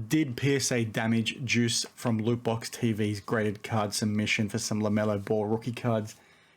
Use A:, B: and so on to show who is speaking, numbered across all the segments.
A: Did PSA damage Juice from Lootbox TV's graded card submission for some LaMelo Ball rookie cards?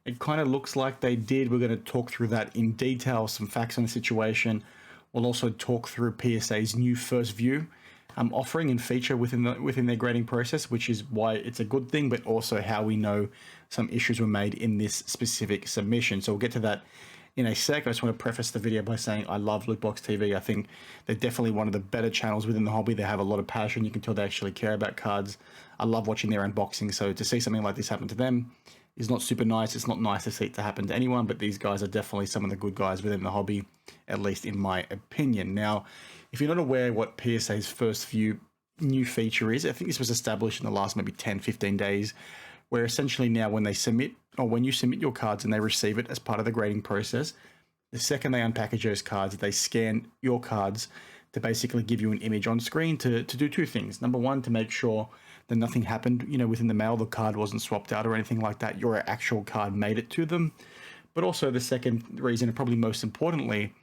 A: It kind of looks like they did. We're going to talk through that in detail, some facts on the situation. We'll also talk through PSA's new first view offering and feature within their grading process, which is why it's a good thing, but also how we know some issues were made in this specific submission. So we'll get to that in a sec. I just want to preface the video by saying I love Lootbox TV. I think they're definitely one of the better channels within the hobby. They have a lot of passion. You can tell they actually care about cards. I love watching their unboxing. So to see something like this happen to them is not super nice. It's not nice to see it to happen to anyone, but these guys are definitely some of the good guys within the hobby, at least in my opinion. Now, if you're not aware what PSA's first view new feature is, I think this was established in the last maybe 10, 15 days, where essentially now when they submit, or when you submit your cards and they receive it as part of the grading process, the second they unpackage those cards, they scan your cards to basically give you an image on screen to do two things. Number one, to make sure that nothing happened, within the mail, the card wasn't swapped out or anything like that. Your actual card made it to them. But also the second reason, and probably most importantly,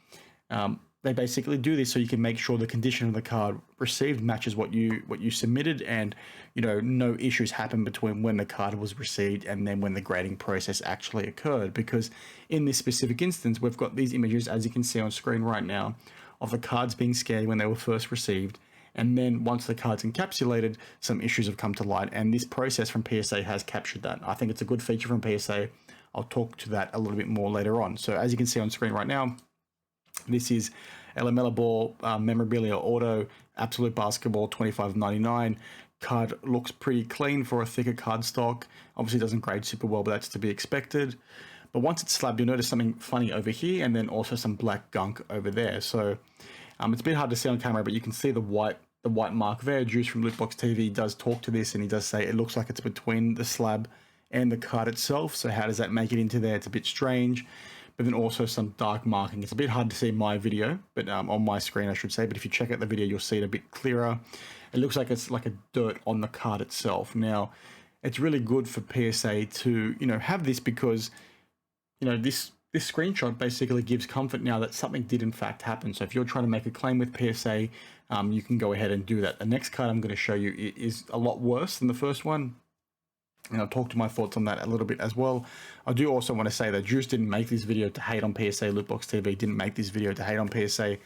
A: they basically do this so you can make sure the condition of the card received matches what you submitted, and no issues happen between when the card was received and then when the grading process actually occurred. Because in this specific instance, we've got these images, as you can see on screen right now, of the cards being scanned when they were first received, and then once the card's encapsulated, some issues have come to light, and this process from PSA has captured that. I think it's a good feature from PSA. I'll talk to that a little bit more later on. So as you can see on screen right now, this is a LaMelo Ball memorabilia auto, absolute basketball, $25.99. Card looks pretty clean for a thicker card stock. Obviously doesn't grade super well, but that's to be expected. But once it's slabbed, you'll notice something funny over here, and then also some black gunk over there. So it's a bit hard to see on camera, but you can see the white mark there. Juice from Lootbox TV does talk to this, and he does say it looks like it's between the slab and the card itself. So how does that make it into there? It's a bit strange. But then also some dark marking. It's a bit hard to see in my video, but on my screen, I should say. But if you check out the video, you'll see it a bit clearer. It looks like it's like a dirt on the card itself. Now, it's really good for PSA to, have this, because, this screenshot basically gives comfort now that something did in fact happen. So if you're trying to make a claim with PSA, you can go ahead and do that. The next card I'm going to show you is a lot worse than the first one, and I'll talk to my thoughts on that a little bit as well. I do also want to say that Juice didn't make this video to hate on PSA. Lootbox TV didn't make this video to hate on PSA.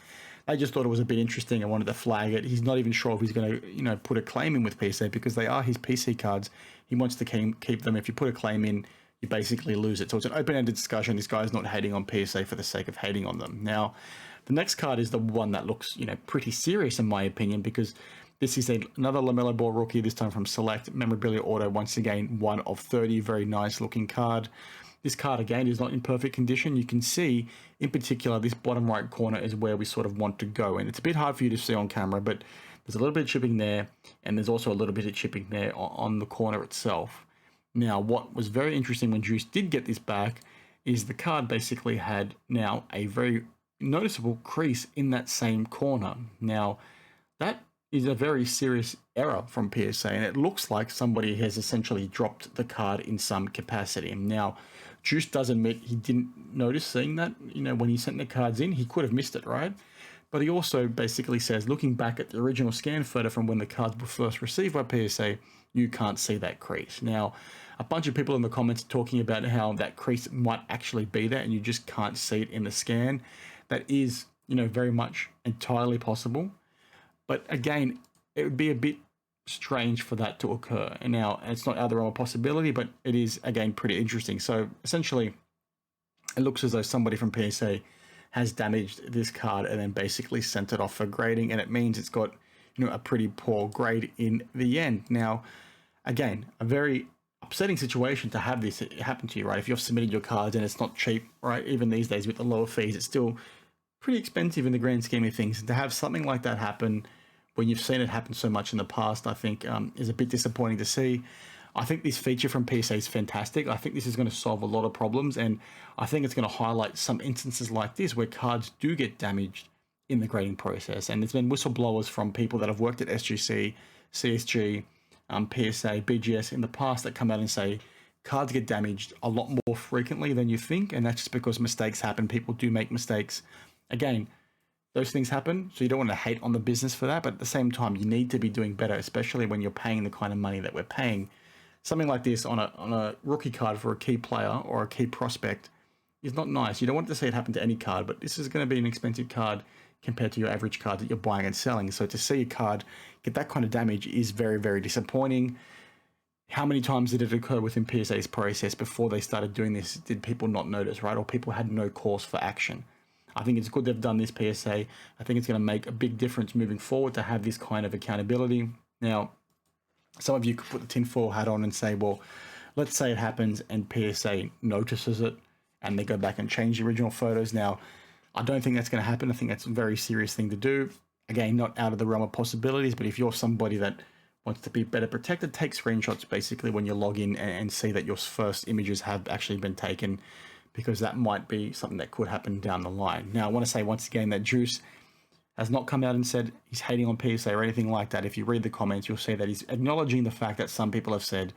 A: They just thought it was a bit interesting and wanted to flag it. He's not even sure if he's going to, put a claim in with PSA, because they are his PC cards. He wants to keep them. If you put a claim in, you basically lose it. So it's an open-ended discussion. This guy's not hating on PSA for the sake of hating on them. Now, the next card is the one that looks, pretty serious in my opinion, because this is another LaMelo Ball rookie, this time from Select Memorabilia Auto. Once again, 1 of 30, very nice looking card. This card, again, is not in perfect condition. You can see, in particular, this bottom right corner is where we sort of want to go. And it's a bit hard for you to see on camera, but there's a little bit of chipping there, and there's also a little bit of chipping there on the corner itself. Now, what was very interesting when Juice did get this back is the card basically had now a very noticeable crease in that same corner. Now, that is a very serious error from PSA, and it looks like somebody has essentially dropped the card in some capacity. Now, Juice does admit he didn't notice seeing that, when he sent the cards in. He could have missed it, right? But he also basically says, looking back at the original scan photo from when the cards were first received by PSA, you can't see that crease. Now, a bunch of people in the comments are talking about how that crease might actually be there and you just can't see it in the scan. That is, very much entirely possible. But again, it would be a bit strange for that to occur. And now, it's not out of the realm of possibility, but it is, again, pretty interesting. So essentially, it looks as though somebody from PSA has damaged this card and then basically sent it off for grading, and it means it's got, a pretty poor grade in the end. Now, again, a very upsetting situation to have this happen to you, right? If you've submitted your cards and it's not cheap, right? Even these days with the lower fees, it's still pretty expensive in the grand scheme of things. And to have something like that happen when you've seen it happen so much in the past, I think is a bit disappointing to see. I think this feature from PSA is fantastic. I think this is going to solve a lot of problems, and I think it's going to highlight some instances like this where cards do get damaged in the grading process. And there's been whistleblowers from people that have worked at SGC, CSG, PSA, BGS in the past that come out and say cards get damaged a lot more frequently than you think, and that's just because mistakes happen. People do make mistakes. Again, those things happen. So you don't want to hate on the business for that, but at the same time, you need to be doing better, especially when you're paying the kind of money that we're paying. Something like this on a rookie card for a key player or a key prospect is not nice. You don't want to see it happen to any card, but this is going to be an expensive card compared to your average card that you're buying and selling. So to see a card get that kind of damage is very, very disappointing. How many times did it occur within PSA's process before they started doing this? Did people not notice, right? Or people had no cause for action? I think it's good they've done this PSA. I think it's going to make a big difference moving forward to have this kind of accountability. Now, some of you could put the tinfoil hat on and say, well, let's say it happens and PSA notices it and they go back and change the original photos. Now, I don't think that's going to happen. I think that's a very serious thing to do. Again, not out of the realm of possibilities, but if you're somebody that wants to be better protected, take screenshots basically when you log in and see that your first images have actually been taken, because that might be something that could happen down the line. Now, I want to say once again that Juice has not come out and said he's hating on PSA or anything like that. If you read the comments, you'll see that he's acknowledging the fact that some people have said,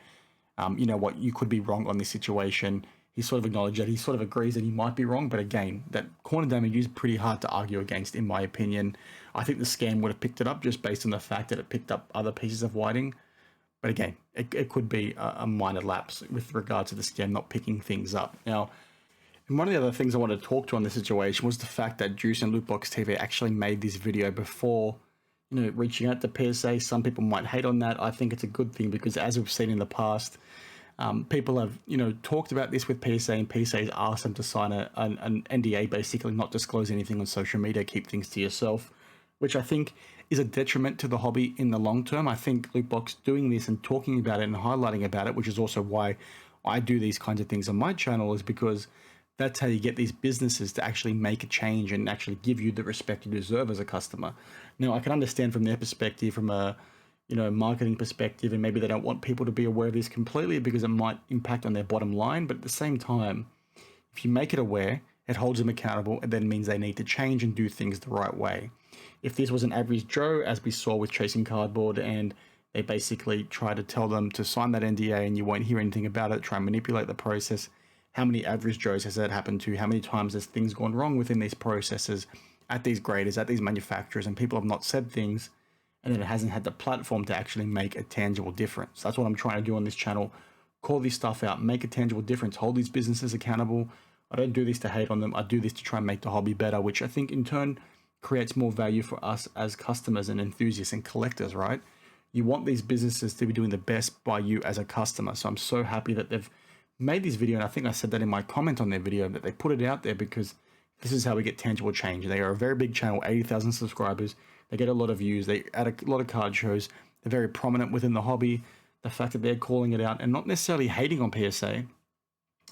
A: you know what, you could be wrong on this situation. He sort of acknowledged that. He sort of agrees that he might be wrong. But again, that corner damage is pretty hard to argue against, in my opinion. I think the scam would have picked it up just based on the fact that it picked up other pieces of whiting. But again, it could be a minor lapse with regard to the scam not picking things up. Now, and one of the other things I wanted to talk to on this situation was the fact that Juice and Lootbox TV actually made this video before, you know, reaching out to PSA. Some people might hate on that. I think it's a good thing because, as we've seen in the past, people have, you know, talked about this with PSA, and PSA's asked them to sign an NDA, basically not disclose anything on social media, keep things to yourself, which I think is a detriment to the hobby in the long term. I think Lootbox doing this and talking about it and highlighting about it, which is also why I do these kinds of things on my channel, is because that's how you get these businesses to actually make a change and actually give you the respect you deserve as a customer. Now, I can understand from their perspective, from a, you know, marketing perspective, and maybe they don't want people to be aware of this completely because it might impact on their bottom line. But at the same time, if you make it aware, it holds them accountable, and then means they need to change and do things the right way. If this was an average Joe, as we saw with Chasing Cardboard, and they basically try to tell them to sign that NDA and you won't hear anything about it, try and manipulate the process, how many average Joes has that happened to? How many times has things gone wrong within these processes, at these graders, at these manufacturers, and people have not said things, and then it hasn't had the platform to actually make a tangible difference. That's what I'm trying to do on this channel. Call this stuff out, make a tangible difference, hold these businesses accountable. I don't do this to hate on them. I do this to try and make the hobby better, which I think in turn creates more value for us as customers and enthusiasts and collectors, right? You want these businesses to be doing the best by you as a customer. So I'm so happy that they've made this video, and I think I said that in my comment on their video, that they put it out there because this is how we get tangible change. They are a very big channel, 80,000 subscribers. They get a lot of views. They add a lot of card shows. They're very prominent within the hobby. The fact that they're calling it out and not necessarily hating on PSA,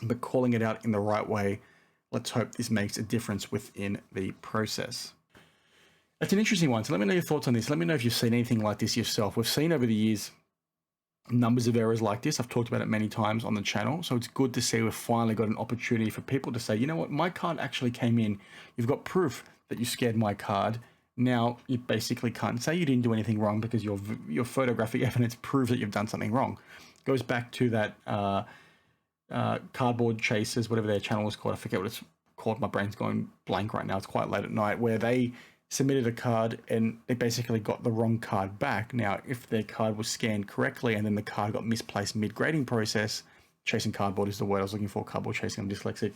A: but calling it out in the right way. Let's hope this makes a difference within the process. It's an interesting one. So let me know your thoughts on this. Let me know if you've seen anything like this yourself. We've seen over the years numbers of errors like this. I've talked about it many times on the channel. So it's good to see we've finally got an opportunity for people to say, you know what, my card actually came in. You've got proof that you scared my card. Now you basically can't say you didn't do anything wrong because your photographic evidence proves that you've done something wrong. It goes back to that Cardboard Chasers, whatever their channel was called. I forget what it's called. My brain's going blank right now. It's quite late at night, where they submitted a card and they basically got the wrong card back. Now, if their card was scanned correctly and then the card got misplaced mid-grading process, Chasing Cardboard is the word I was looking for, cardboard chasing, I'm dyslexic.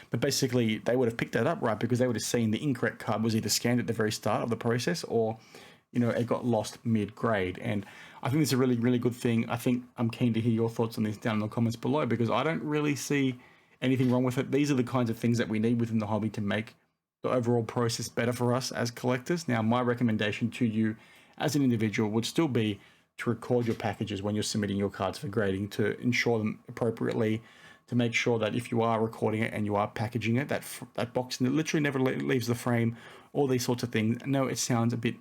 A: But basically, they would have picked that up, right? Because they would have seen the incorrect card was either scanned at the very start of the process or, you know, it got lost mid-grade. And I think it's a really, really good thing. I think I'm keen to hear your thoughts on this down in the comments below, because I don't really see anything wrong with it. These are the kinds of things that we need within the hobby to make the overall process better for us as collectors. Now, my recommendation to you as an individual would still be to record your packages when you're submitting your cards for grading, to ensure them appropriately, to make sure that if you are recording it and you are packaging it, that box literally never leaves the frame, all these sorts of things. I know it sounds a bit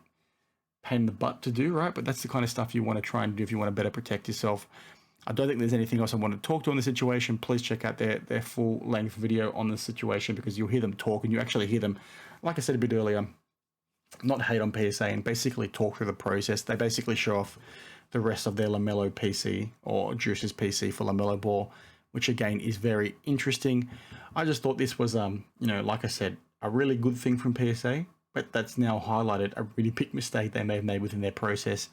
A: pain in the butt to do, right? But that's the kind of stuff you want to try and do if you want to better protect yourself. I don't think there's anything else I want to talk to on the situation. Please check out their full-length video on the situation, because you'll hear them talk, and you actually hear them, like I said a bit earlier, not hate on PSA and basically talk through the process. They basically show off the rest of their LaMelo PC or Juice's PC for LaMelo Ball, which again is very interesting. I just thought this was, you know, like I said, a really good thing from PSA. but that's now highlighted a really big mistake they may have made within their process,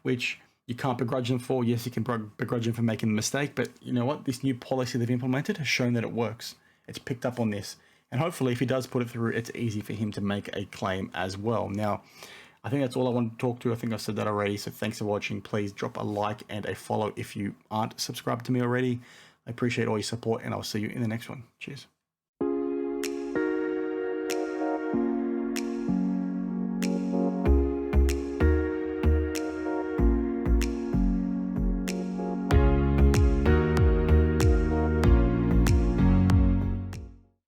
A: which you can't begrudge them for. Yes, you can begrudge them for making the mistake, but you know what? This new policy they've implemented has shown that it works. It's picked up on this. And hopefully if he does put it through, it's easy for him to make a claim as well. Now, I think that's all I want to talk to. I think I've said that already. So thanks for watching. Please drop a like and a follow if you aren't subscribed to me already. I appreciate all your support, and I'll see you in the next one. Cheers.